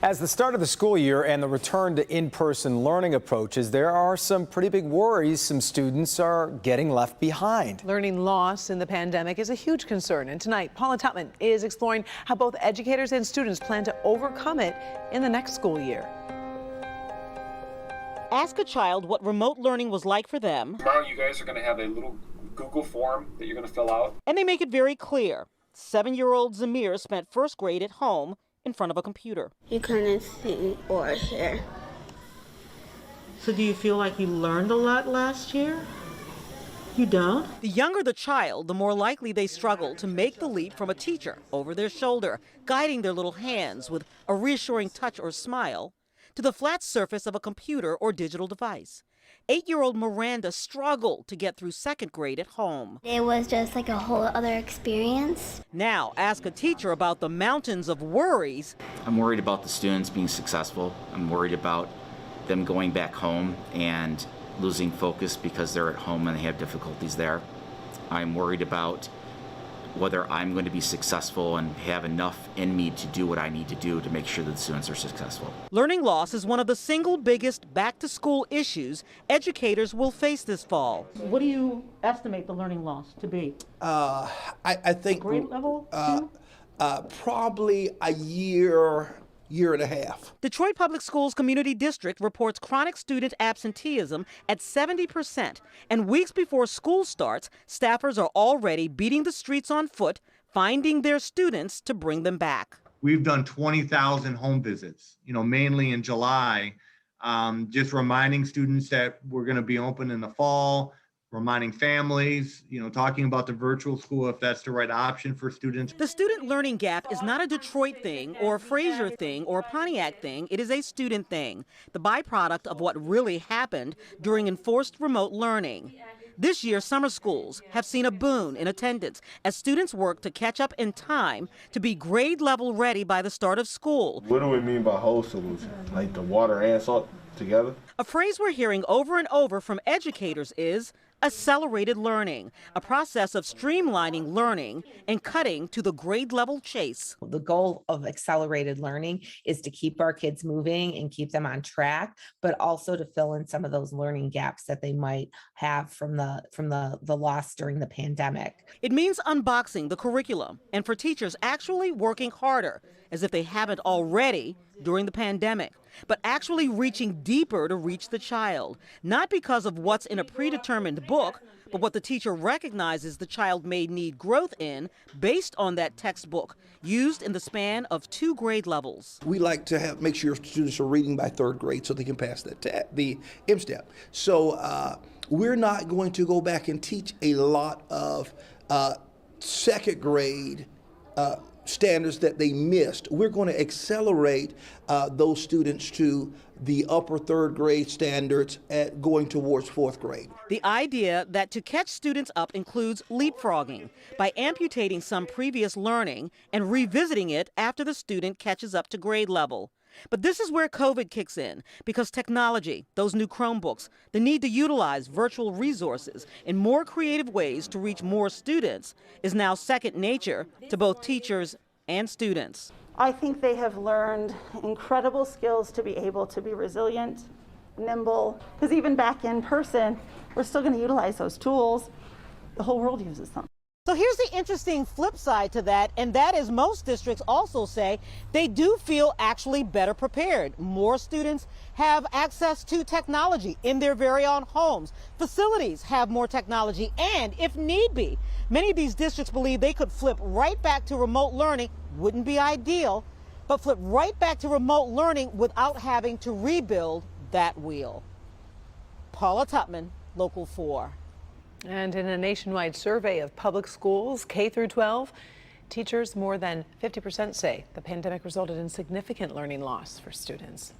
As the start of the school year and the return to in-person learning approaches, there are some pretty big worries. Some students are getting left behind. Learning loss in the pandemic is a huge concern, and tonight Paula Tutman is exploring how both educators and students plan to overcome it in the next school year. Ask a child what remote learning was like for them. Tomorrow you guys are going to have a little Google form that you're going to fill out. And they make it very clear. 7-year-old Zamir spent first grade at home in front of a computer. You couldn't see or hear. So do you feel like you learned a lot last year? You don't? The younger the child, the more likely they struggle to make the leap from a teacher over their shoulder, guiding their little hands with a reassuring touch or smile, to the flat surface of a computer or digital device. 8-year-old Miranda struggled to get through second grade at home. It was just like a whole other experience. Now ask a teacher about the mountains of worries. I'm worried about the students being successful. I'm worried about them going back home and losing focus because they're at home and they have difficulties there. I'm worried about whether I'm going to be successful and have enough in me to do what I need to do to make sure that the students are successful. Learning loss is one of the single biggest back-to-school issues educators will face this fall. What do you estimate the learning loss to be? I think grade level? Probably a year and a half. Detroit Public Schools Community District reports chronic student absenteeism at 70%. And weeks before school starts, staffers are already beating the streets on foot, finding their students to bring them back. We've done 20,000 home visits, mainly in July, just reminding students that we're going to be open in the fall, reminding families, talking about the virtual school if that's the right option for students. The student learning gap is not a Detroit thing or a Fraser thing or a Pontiac thing. It is a student thing, the byproduct of what really happened during enforced remote learning. This year, summer schools have seen a boon in attendance as students work to catch up in time to be grade level ready by the start of school. What do we mean by whole solution? Like the water and salt together? A phrase we're hearing over and over from educators is accelerated learning, a process of streamlining learning and cutting to the grade level chase. The goal of accelerated learning is to keep our kids moving and keep them on track, but also to fill in some of those learning gaps that they might have from the loss during the pandemic. It means unboxing the curriculum and for teachers actually working harder, as if they haven't already during the pandemic, but actually reaching deeper to reach the child, not because of what's in a predetermined book, but what the teacher recognizes the child may need growth in based on that textbook used in the span of 2 grade levels. We like to make sure students are reading by 3rd grade so they can pass the MSTEP. So we're not going to go back and teach a lot of 2nd grade standards that they missed. We're going to accelerate those students to the upper 3rd grade standards at going towards 4th grade. The idea that to catch students up includes leapfrogging by amputating some previous learning and revisiting it after the student catches up to grade level. But this is where COVID kicks in, because technology, those new Chromebooks, the need to utilize virtual resources in more creative ways to reach more students is now second nature to both teachers and students. I think they have learned incredible skills to be able to be resilient, nimble, because even back in person, we're still going to utilize those tools. The whole world uses them. So here's the interesting flip side to that, and that is most districts also say they do feel actually better prepared. More students have access to technology in their very own homes. Facilities have more technology, and if need be, many of these districts believe they could flip right back to remote learning. Wouldn't be ideal, but flip right back to remote learning without having to rebuild that wheel. Paula Tutman, Local 4. And in a nationwide survey of public schools, K through 12, teachers more than 50% say the pandemic resulted in significant learning loss for students.